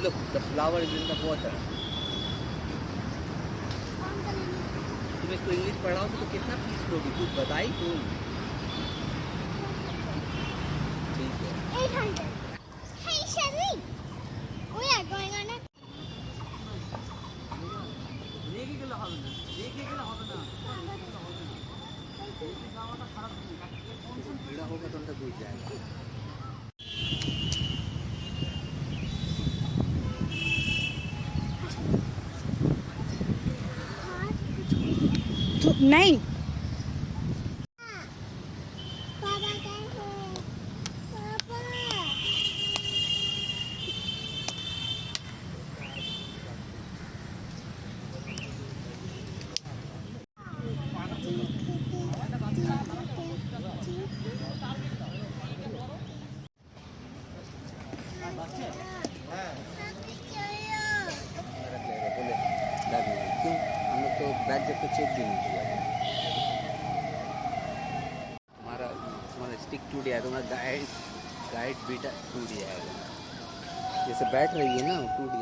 Look, the flower is in the water. तुम इसको English पढ़ाओ तो कितना फीस लोगी कुछ बताई तुम? ठीक है. 800. Hey Shelly, we are going on a. রেগে গেলে হবে না. ভিড়া होगा तो अंदर घुस जाएगा. नहीं. क्यों हम लोग तो बैग जब तो चेक भी नहीं किया. तुम्हारा स्टिक टूट गया, तुम्हारा गाइड बीटा टूट जाएगा. जैसे बैठ रही है ना टूट गया.